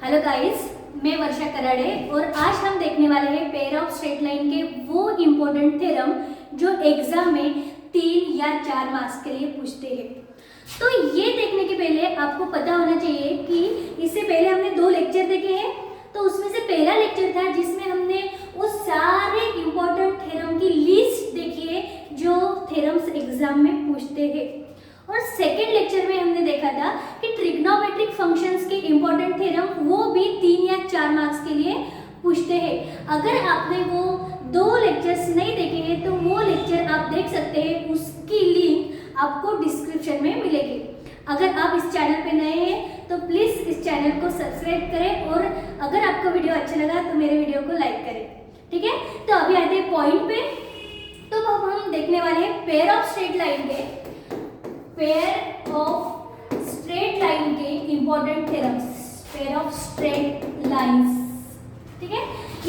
Hello guys, मैं वर्षा कराड़े और आज हम देखने वाले हैं पेयर ऑफ स्ट्रेट लाइन के वो इम्पोर्टेंट थ्योरम जो एग्जाम में 3 या 4 मार्क्स के लिए पूछते हैं। तो ये देखने के पहले आपको पता होना चाहिए कि इससे पहले हमने 2 लेक्चर देखे हैं। तो उसमें से पहला लेक्चर था जिसमें हमने उस सारे इम्पोर्टेंट थ्योरम की लिस्ट देखी है जो थ्योरम्स एग्जाम में पूछते हैं। और सेकेंड लेक्चर में हमने देखा था कि ट्रिग्नोमेट्रिक फंक्शंस के इम्पोर्टेंट थ्योरम वो भी 3 या 4 मार्क्स के लिए पूछते हैं। अगर आपने वो 2 लेक्चर्स नहीं देखे हैं तो वो लेक्चर आप देख सकते हैं, उसकी लिंक आपको डिस्क्रिप्शन में मिलेगी। अगर आप इस चैनल पे नए हैं तो प्लीज़ इस चैनल को सब्सक्राइब करें और अगर आपको वीडियो अच्छा लगा तो मेरे वीडियो को लाइक करें, ठीक है। तो अभी आते हैं पॉइंट पे। तो अब हम देखने वाले हैं पेयर ऑफ स्ट्रेट लाइन के important theorems, pair of straight lines, ठीक है।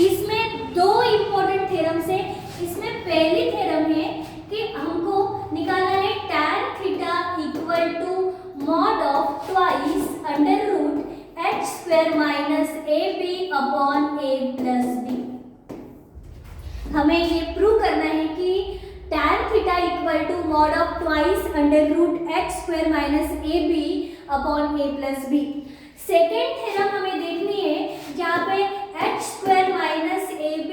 इसमें 2 इंपॉर्टेंट थ्योरम्स है। इसमें पहली थ्योरम है कि हमको निकालना है tan theta equal to mod of twice under root h square minus ab upon a plus b। हमें ये प्रूव करना है कि tan theta equal to mod of twice under root h square minus ab upon a plus b। Second theorem हमें देखनी है जहाँ पे h square minus ab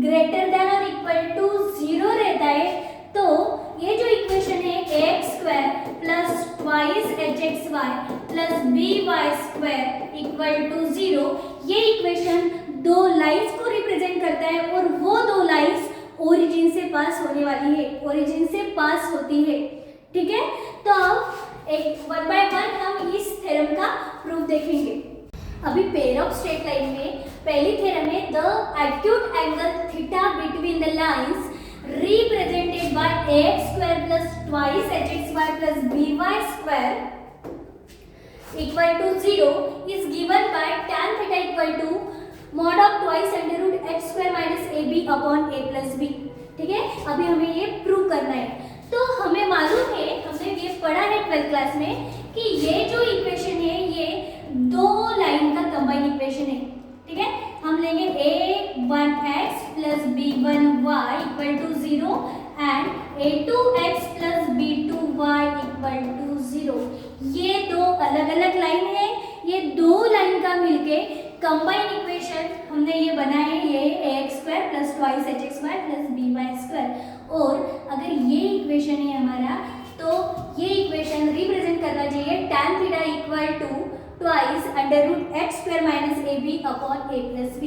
greater than और इक्वल टू 0 रहता है। तो ये जो इक्वेशन है ax square plus twice hxy plus by square equal to 0, ये इक्वेशन 2 लाइंस को रिप्रेजेंट करता है और वो 2 लाइंस ओरिजिन से पास होने वाली है, ओरिजिन से पास होती है, ठीक है। तो अब एक 1 बाय 1 हम इस थ्योरम का प्रूफ देखेंगे। अभी पेयर ऑफ स्ट्रेट लाइन में पहली थ्योरम है the acute angle theta between the lines represented by ax square plus twice hxy plus by square equal to 0 is given by tan theta equal to mod of twice under root h square minus ab upon a plus b, ठीक है। अभी हमें ये prove करना है। तो हमें मालूम है, हमने ये पढ़ा है 12th क्लास में कि ये जो इक्वेशन है ये 2 लाइन का कंबाइन इक्वेशन है, ठीक है। हम लेंगे a1x plus b1y equal to 0 and a2x plus b2y equal to 0। ये 2 अलग अलग लाइन है, ये 2 लाइन का मिलके कंबाइन इक्वेशन हमने ये बनाया है, ये ax square plus twice hxy plus by square. और अगर ये इक्वेशन है हमारा तो ये इक्वेशन रिप्रेजेंट करना चाहिए tan theta equal to twice under root h square minus ab upon a plus b।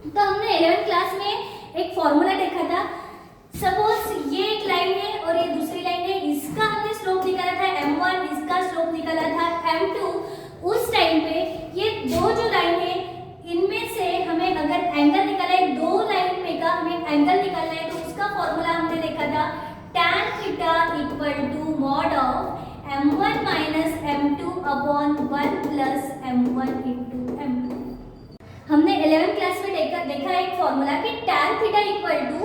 तो हमने 11th क्लास में एक फॉर्मूला देखा था। सपोज ये एक लाइन है और ये दूसरी लाइन है, इसका हमने स्लोप निकाला था m1, इसका स्लोप निकाला था m2। उस टाइम पे ये 2 जो लाइन है इनमें से हमें अगर एंगल निकालना है, 2 लाइन में का हमें एंगल निकालना है, तो उसका फॉर्मूला हमने देखा था tan theta equal to mod of m1 minus m2 upon 1 plus m1 into m2। हमने 11th क्लास में देखा है एक फॉर्मूला कि tan theta equal to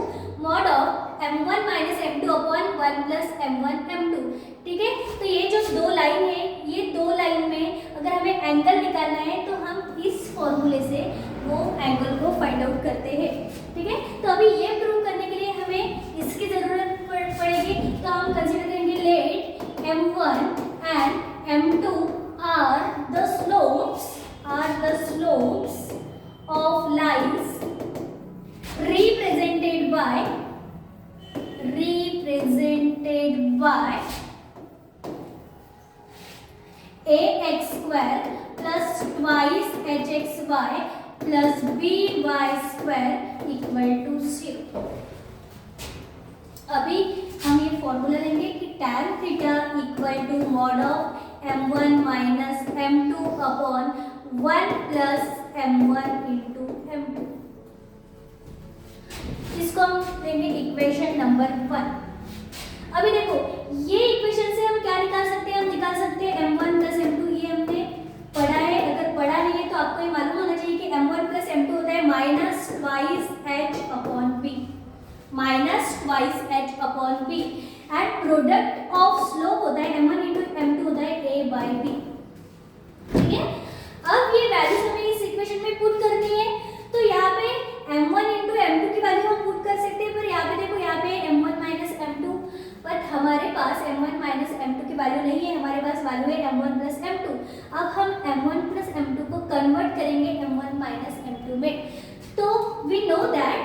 mod of m1 minus m2 upon 1 plus m1 m2, ठीक है। तो ये जो 2 लाइन है, ये 2 लाइन में अगर हमें एंगल निकालना है तो हम इस फॉर्मूले से वो एंगल को फाइंड आउट करते हैं, ठीक है। तो अभी ये प्रूव करने के लिए हमें इसकी जरूरत पड़ेगी। तो हम कंसीडर करेंगे let m1 and m2 are the slopes of lines represented by ax square plus twice hxy plus by square equal to 0। अभी हम ये फॉर्मूला लेंगे कि tan theta equal to mod of m1 minus m2 upon 1 plus m1 into m2। इसको हम लेंगे equation number 1। अभी देखो ये इक्वेशन से हम क्या निकाल सकते हैं, हम निकाल सकते हैं m1 प्लस m2। ये हमने पढ़ा है, अगर पढ़ा नहीं है तो आपको ये मालूम होना चाहिए कि m1 प्लस m2 होता है minus twice h upon b, minus twice h upon b and product of slope होता है m1 इंटू m2 होता है a बाई b, ठीक है। अब ये वैल्यूज में। तो we know that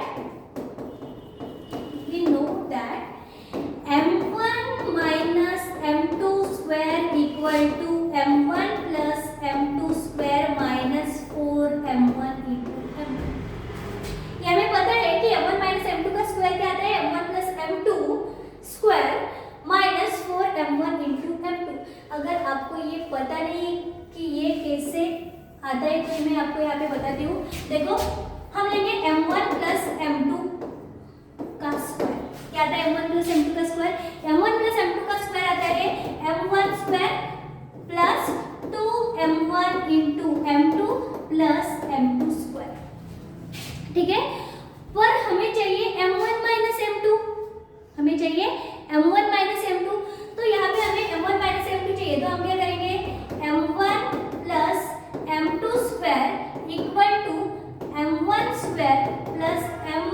m1 minus m2 square equal to m1 plus m2 square minus 4m1 into m2। ये हमें पता है कि m1 माइनस m2 का स्क्वायर क्या आता है, m1 plus m2 square minus 4m1 into m2। अगर आपको ये पता नहीं कि ये कैसे आता है तो मैं आपको यहाँ पे बताती हूँ। देखो हम लेंगे m1 प्लस m2 का स्क्वायर। क्या आता है m1 प्लस m2 का स्क्वायर? m1 प्लस m2 का स्क्वायर आता है m1 square plus 2m1 into m2 plus m2 square. ठीक है, पर हमें चाहिए m1 माइनस m2, हमें चाहिए m1 माइनस m2। तो यहाँ पे हमें m1 माइनस m2 चाहिए, तो हम क्या करेंगे m1 plus m2 square equal to m1 square plus m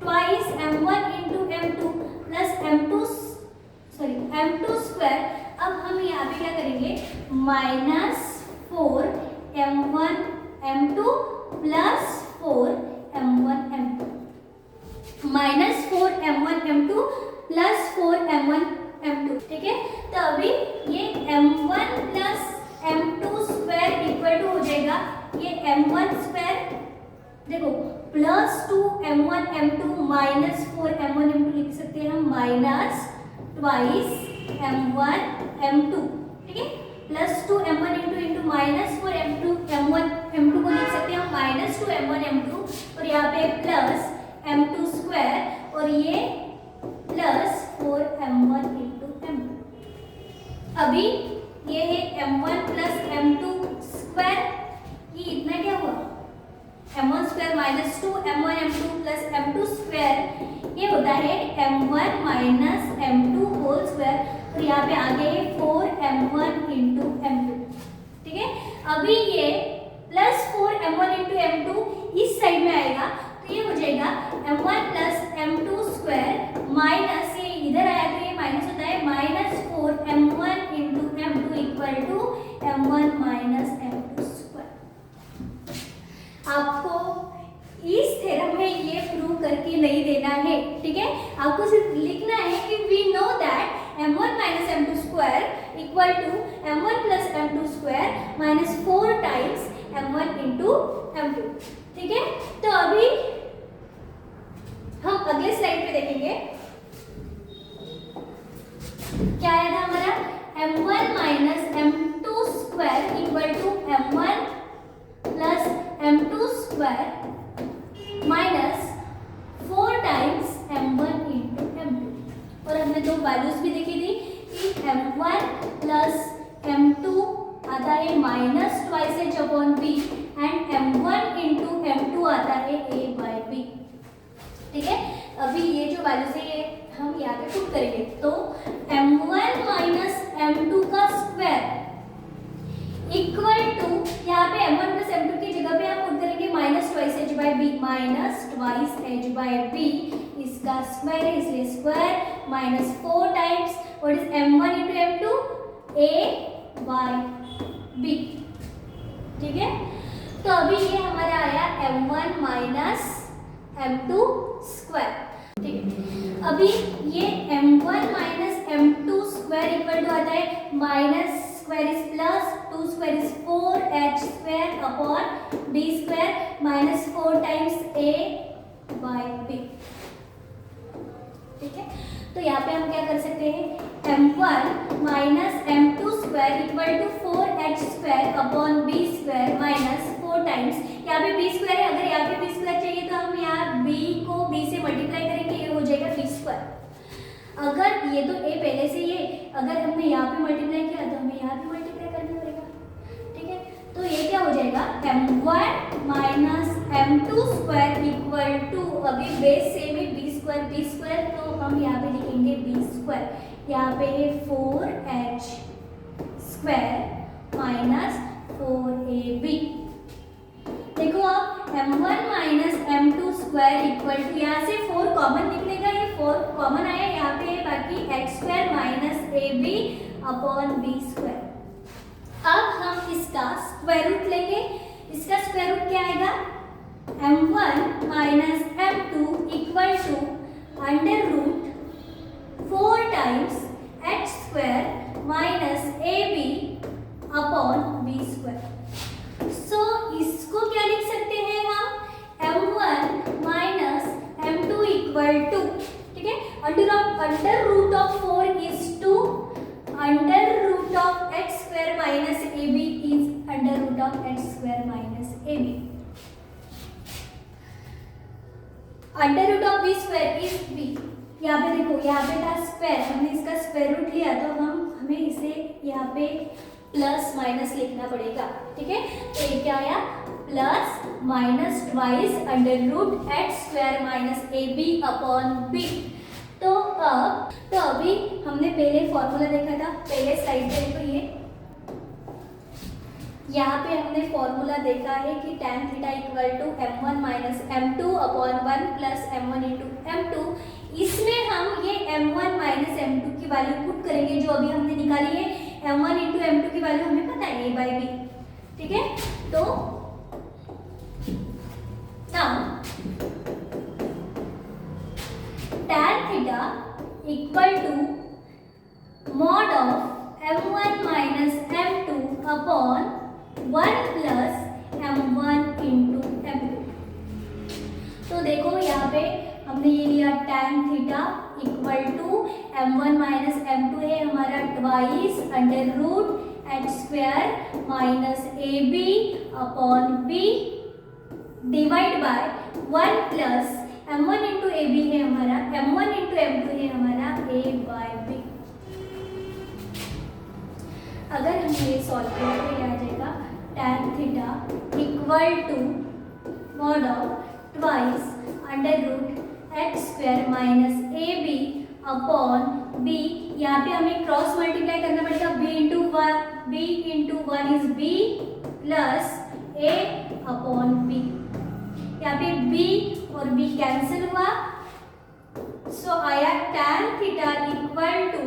twice m1 into m2 plus m2 square. अब हम यहाँ पे क्या करेंगे minus 4m1 m2 plus 4m1 m2 minus 4m1 m2 plus 4m1 m2। ठीक है, तो अभी ये m1 plus m2 square equal to हो जाएगा ये m1 स्क्वायर, देखो plus 2m1 m2 minus 4m1 m2 लिख सकते हैं हम माइनस ट्वाइस m1 m2। ठीक है, plus 2m1 into minus 4m2 m1 m2 को लिख सकते हैं हम माइनस 2m1 m2 और यहाँ पे प्लस m2 स्क्वायर और ये प्लस 4m1 इंटू m2। अभी ये है m1 प्लस m2 स्क्वायर, ये इतना क्या हुआ m1 square minus 2m1 m2 plus m2 square, ये होता है m1 minus m2 whole square और यहाँ पे आ गए 4m1 इंटू m2। ठीक है, अभी ये प्लस 4m1 इंटू m2 इस साइड में आएगा तो ये हो जाएगा m1 plus m2 square minus ये इधर आया तो ये माइनस होता है minus 4m1 into m2 equal to m1 minus m2 square. आपको इस थ्योरम में ये प्रूव करके नहीं देना है, ठीक है, आपको सिर्फ लिखना है कि we know that m1 minus m2 square equal to m1 plus m2 square minus 4 times m1 into m2। ठीक है, तो अभी हम अगले स्लाइड पे देखेंगे क्या आया था हमारा m1 minus m2 square equal to m1 plus m2 square minus 4 times m1 into m2। और हमने दो वैल्यूज भी देखी थी कि m1 प्लस m2 आता है minus twice h upon b and m1 into m2 आता है a बाई b। ठीक है, अभी ये जो वैल्यूज है ये हम यहाँ पे पुट करेंगे तो m1 माइनस m2 का स्क्वायर इक्वल टू यहाँ पे m1 प्लस m2 की जगह पे हम पुट करेंगे minus twice h by b, minus twice h by b, इसका स्क्वायर है इसलिए square minus 4 times what is m1 into m2 a by b। ठीक है, तो अभी ये हमारा आया m1 माइनस m2 स्क्वायर। ठीक है, अभी ये m1 minus m2 square equal to आता है minus square is plus 2 square is 4h square upon b square minus 4 times a by b। ठीक है, तो यहाँ पे हम क्या कर सकते हैं m1 minus m2 square equal to 4h square upon b square minus 4 times, यहाँ पे b स्क्वायर है, अगर यहाँ पे b स्क्वायर चाहिए तो हम यहाँ b को b से मल्टीप्लाई करेंगे, ये हो जाएगा b स्क्वायर। अगर ये तो a पहले से ये अगर हमने यहाँ पे मल्टीप्लाई किया तो हमें यहाँ पे मल्टीप्लाई करना पड़ेगा। ठीक है, तो ये क्या हो जाएगा m1 minus m2 square equal to अभी बेस सेम है b स्क्वायर, तो हम यहाँ पे लिखेंगे b स्क्वायर, यहाँ पे है 4h स्क्वायर माइनस 4ab। देखो आप m1 minus m2 square equal to यहाँ से 4 कॉमन निकलेगा, ये 4 कॉमन आया यहाँ पे है बाकी h square minus ab upon b square. अब हम इसका स्क्वायर रूट लेंगे, इसका स्क्वायर रूट क्या आएगा m1 minus m2 equal to under root 4 times h square minus ab upon b square. So इसको क्या लिख सकते हैं हम m1 minus m2 equal to, ठीक है, under root of 4 is 2, under root of h square minus ab is under root of h square minus ab, under root of b square is b। यहाँ पे देखो, यहाँ पे था square, हमने इसका स्क्वायर रूट लिया तो हमें इसे यहाँ पे प्लस माइनस लिखना पड़ेगा, ठीक है। तो ये क्या आया, plus minus twice under root H square minus A B upon B. तो अभी हमने पहले फॉर्मूला देखा था, पहले स्लाइड पे देखो, ये यहाँ पे हमने फॉर्मूला देखा है कि tan theta equal to m1 minus m2 upon 1 plus m1 into m2। इसमें हम ये m1 माइनस m2 की वैल्यू पुट करेंगे जो aभी हमने निकाली है, m1 इंटू m2 की वैल्यू हमें पता है a बाई बी, ठीक है। तो tan theta equal to mod of m1 minus m2 upon 1 plus m1 into m2। तो देखो यहाँ पे हमने ये लिया tan theta equal to m1 minus m2 है हमारा twice under root H square minus A B upon B divide by 1 plus m1 into A B है हमारा, m1 इंटू m2 है हमारा a बाय बी। अगर हम ये सॉल्व करें तो ये आ जाएगा tan theta equal to mod of twice under root X square minus A B upon B. यहाँ पे हमें क्रॉस मल्टीप्लाई करना पड़ेगा, b into one is b plus a upon b। यहाँ पे b और b कैंसिल हुआ, सो आया tan theta equal to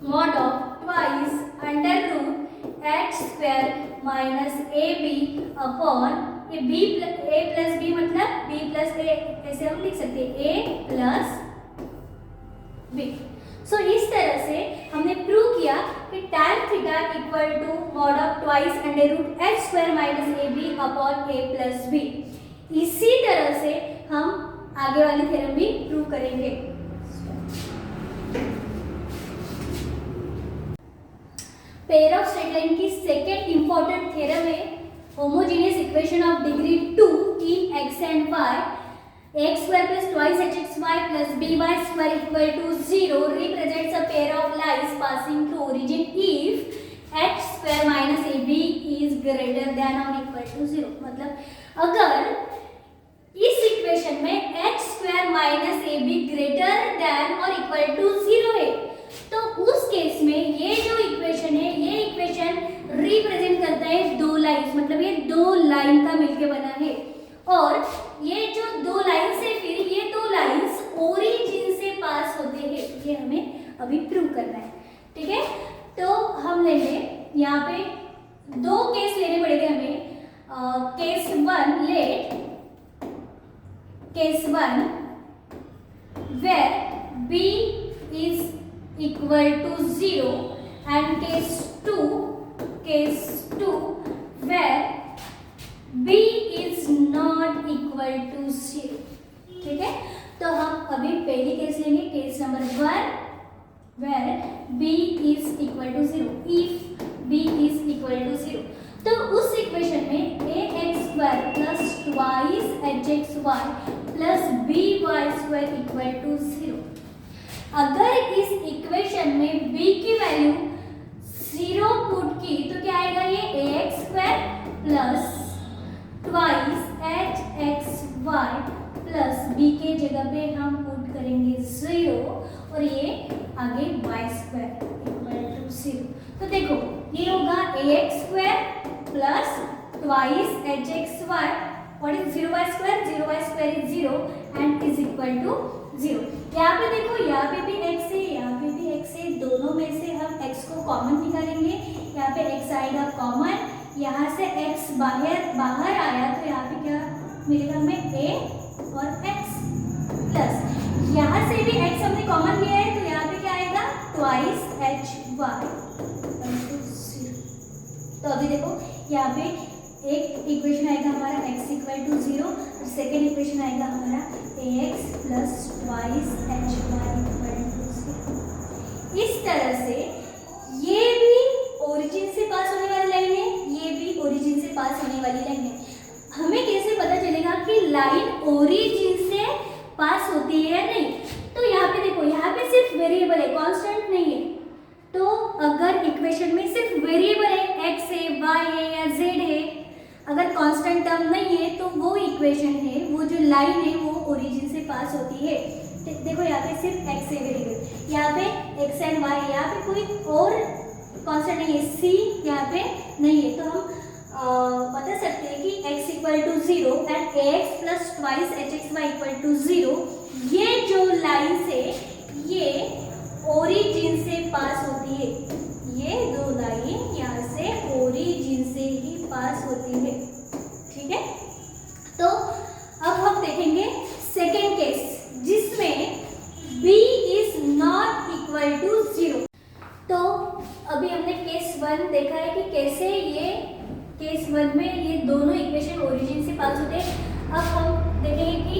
mod of twice under root H square minus A B upon ये a प्लस बी मतलब b plus A, ऐसे हम लिख सकते हैं a प्लस b। सो इस तरह से हमने प्रूव किया कि tan theta equal to mod of twice under root H square minus A B upon a plus B. इसी तरह से हम आगे वाली थ्योरम भी प्रूव करेंगे। पेयर ऑफ स्ट्रेट लाइन की सेकेंड इंपॉर्टेंट थ्योरम है homogeneous equation of degree 2 in x and y, x square plus twice hxy plus by square equal to 0 represents a pair of lines passing through origin if h square minus ab is greater than or equal to 0। मतलब अगर इस equation में h square minus ab greater than और equal to 0 है तो उस case में ये जो इक्वेशन है, ये इक्वेशन रिप्रेजेंट करता है दो लाइंस, मतलब ये दो लाइन का मिलके बना है और ये जो दो लाइंस है फिर ये दो लाइंस ओरिजिन से पास होते हैं, ये हमें अभी प्रूव करना है, ठीक है। तो हम लेंगे यहाँ पे दो केस लेने पड़ेंगे हमें। Case one let case one where b is equal to 0 and case 2 where b is not equal to 0, ठीक है। तो हम अभी पहली केस लेंगे, case number 1 where b is equal to 0, if b is equal to 0। तो उस equation में ax square plus twice hxy plus by square equal to 0। अगर इस इक्वेशन में b की वैल्यू 0 पुट की तो क्या आएगा, ये ax square plus twice hxy plus b के जगह पे हम पुट करेंगे 0 और ये आगे y स्क्वायर इक्वल टू 0। तो देखो ये होगा ax square plus twice hxy, what is 0y square, 0y square is 0 and is equal to 0। यहाँ पे देखो, यहाँ पे भी x है, यहाँ पे भी x है, दोनों में से हम x को कॉमन निकालेंगे। यहाँ पे x आएगा कॉमन, यहाँ से x बाहर आया तो यहाँ पे क्या मिलेगा हमें a और x प्लस यहाँ से भी x हमने कॉमन लिया है तो यहाँ पे क्या आएगा ट्वाइस hy। तो अभी देखो यहाँ पे एक इक्वेशन आएगा हमारा x इक्वल टू 0 और सेकेंड इक्वेशन आएगा हमारा ax plus twice hy equal to 0। इस तरह से ये भी ओरिजिन से पास होने वाली लाइन है, ये भी ओरिजिन से पास होने वाली लाइन है। हमें कैसे पता चलेगा कि लाइन ओरिजिन से पास होती है या नहीं? तो यहाँ पे देखो, यहाँ पे सिर्फ वेरिएबल है, कांस्टेंट नहीं है। तो अगर इक्वेशन में सिर्फ वेरिएबल है, x है, y है या z है, अगर कांस्टेंट टर्म नहीं है तो वो इक्वेशन है, वो जो लाइन है वो ओरिजिन से पास होती है। देखो यहाँ पे सिर्फ x है वेरिएबल, यहाँ पे x एंड y, यहाँ पे कोई और कांस्टेंट नहीं है, c यहाँ पे नहीं है। तो हम बता सकते हैं कि x equal to 0 and ax plus twice hxy equal to 0, ये जो लाइन से ये ओरिजिन से पास होती है, ये दो लाइन यहाँ से ओरिजिन से ही पास होती है। ठीक है, तो अब हम देखेंगे सेकेंड केस जिसमें b is not equal to 0। तो अभी हमने केस 1 देखा है कि कैसे ये केस 1 में ये दोनों इक्वेशन ओरिजिन से पास होते हैं। अब हम देखेंगे कि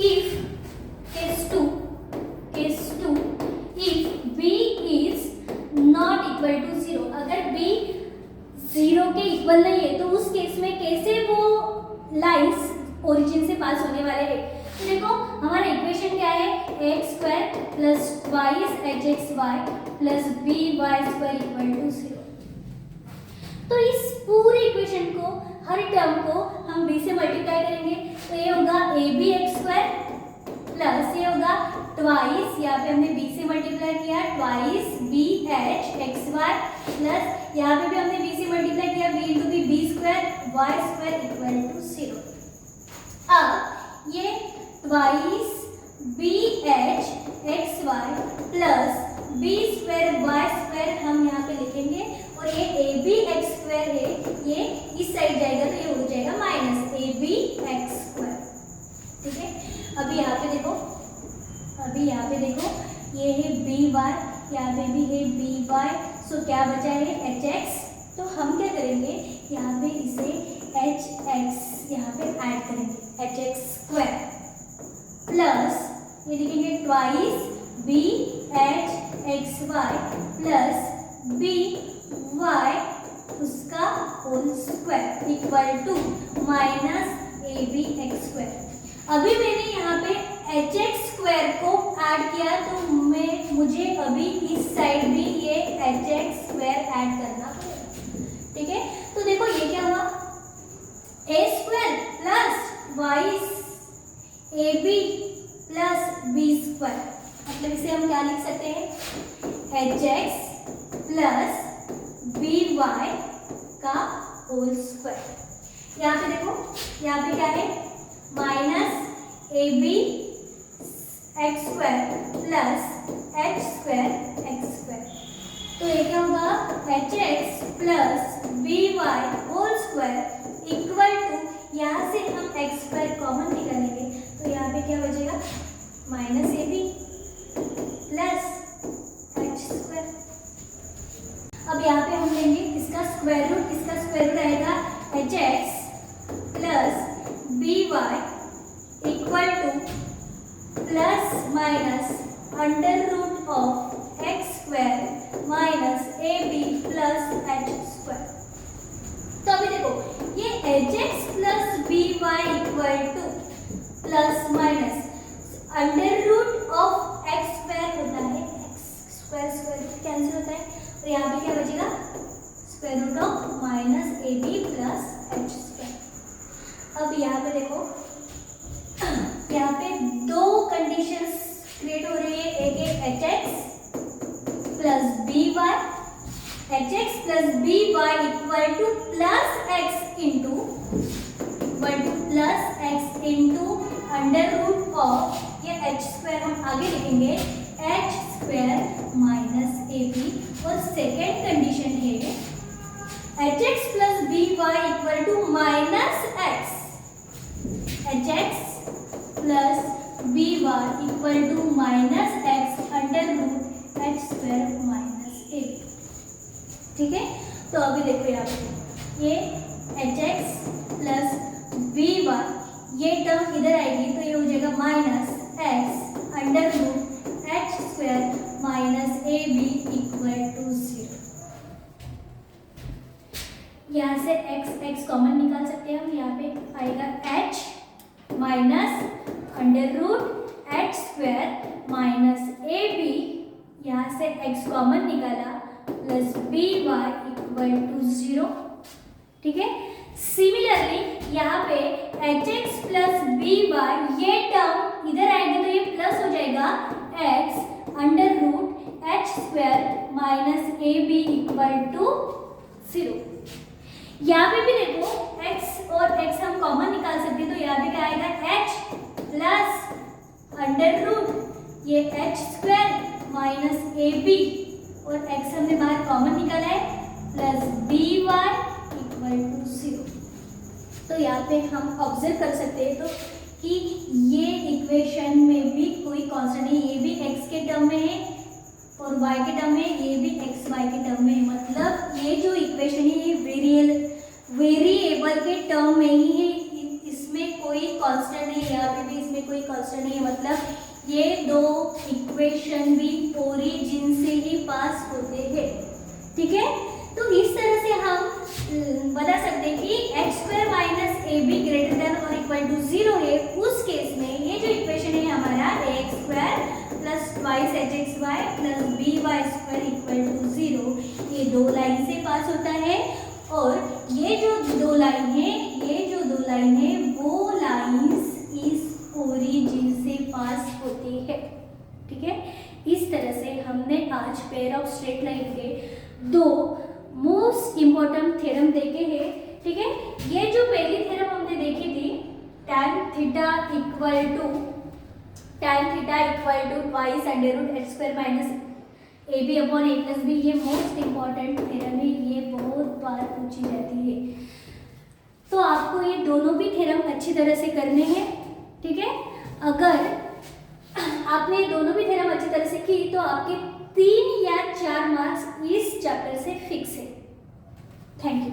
if case 2 if b is not equal to 0, अगर b 0 के इक्वल नहीं है तो उस केस में कैसे वो लाइंस ओरिजिन से पास होने वाले हैं। तो देखो हमारा इक्वेशन क्या है, X square plus twice hxy plus by square equal to 0। तो इस पूरी इक्वेशन को, हर टर्म को हम b से मल्टीप्लाई करेंगे तो ये होगा abx स्क्वायर प्लस ये होगा ट्वाइस, यहाँ पे हमने b से मल्टीप्लाई किया ट्वाइस bhxy प्लस यहाँ पे भी हमने b से मल्टीप्लाई किया b into b square y square equal to 0। अब ये twice bhxy plus b square y square हम यहाँ पे लिखेंगे और ये abx स्क्वायर है, ये इस साइड जाएगा तो ये हो जाएगा माइनस abx स्क्वायर। ठीक है, अभी यहाँ पे देखो, ये है by, यहाँ पे भी है by, सो क्या बचा है hx। तो हम क्या करेंगे, यहाँ पे इसे hx यहाँ पे ऐड करेंगे, hx स्क्वायर प्लस ये लिखेंगे ट्वाइस bhxy प्लस by उसका whole square equal to minus abx square. अभी मैंने यहाँ पे hx स्क्वायर को ऐड किया तो मुझे अभी इस साइड भी ये hx स्क्वायर ऐड करना पड़ेगा। ठीक है, तो देखो ये क्या हुआ, a square plus y ab plus b square, मतलब इसे हम क्या लिख सकते हैं, hx प्लस by का होल स्क्वायर। यहाँ पे देखो, यहाँ पे क्या है, minus ab x square plus h square x square. तो ये क्या होगा, hx plus by whole square equal to, यहाँ से हम x स्क्वायर कॉमन निकालेंगे तो यहाँ पे क्या बचेगा, minus ab plus h square. अब यहाँ पे हम लेंगे इसका स्क्वायर रूट, इसका स्क्वायर रूट आएगा hx plus by equal to plus minus under root of x square minus ab plus h square. तो अभी देखो ये hx plus by equal to plus minus under root of x square होता है, x square square cancel होता है और यहाँ पे क्या बचेगा, square root of minus ab plus h square. अब यहाँ पे देखो, यहाँ पे दो कंडीशंस क्रिएट हो रही है, एक है hx plus by, hx plus by equal to plus x into under root of, ये h स्क्वायर हम आगे लिखेंगे h स्क्वायर माइनस ab, और सेकेंड कंडीशन है hx plus by equal to minus x equal to minus X under root H square minus A B. ठीक है, तो अभी देखो यहाँ पे ये H X plus B Y, ये टर्म इधर आएगी तो ये हो जाएगा minus X under root H square minus A B equal to 0। यहाँ से x कॉमन निकाल सकते हैं हम, यहाँ पे आएगा h minus under root H square minus A B, यहाँ से x कॉमन निकाला plus B Y equal to 0। ठीक है, सिमिलरली यहाँ पे H X plus B Y, ये टर्म इधर आएगी तो ये प्लस हो जाएगा x under root H square minus A B equal to 0। यहाँ पे भी देखो x और x हम कॉमन निकाल सकते हैं, तो यहाँ पे क्या आएगा h प्लस अंडर रूट ये H square minus A B, और x हमने बाहर कॉमन निकाला है plus B Y equal to 0। तो यहाँ पे हम ऑब्जर्व कर सकते हैं तो कि ये इक्वेशन में भी कोई कांस्टेंट नहीं, ये भी x के टर्म में है और y के टर्म में, ये भी x y के टर्म में है। मतलब ये जो इक्वेशन है ये वेरिएबल के टर्म में ही है, इसमें कोई कांस्टेंट नहीं है, यहाँ पे भी इसमें कोई कांस्टेंट नहीं है। मतलब ये दो इक्वेशन भी ओरिजिन से ही पास होते हैं। ठीक है, तो इस तरह से हम बता सकते हैं कि x square minus A be greater than और इक्वल टू 0 है। उस केस में ये जो इक्वेशन है हमारा a x square plus twice h x y plus B y square equal to 0, ये दो लाइन से पास होता है। और ये जो दो लाइन है वो लाइंस इस ओरिजिन से पास होती है। ठीक है, इस तरह से हमने आज पेयर ऑफ स्ट्रेट लाइन के दो मोस्ट इम्पोर्टेंट थ्योरम देखे हैं। ठीक है, ये जो पहली थ्योरम हमने देखी थी tan theta equal to twice under root H square minus A B upon A plus B, ये मोस्ट इम्पॉर्टेंट थ्योरम है, ये बहुत बार पूछी जाती है। तो आपको ये दोनों भी थ्योरम अच्छी तरह से करने हैं। ठीक है, अगर आपने ये दोनों भी थ्योरम अच्छी तरह से की तो आपके 3 या 4 मार्क्स इस चैप्टर से फिक्स है। Thank you.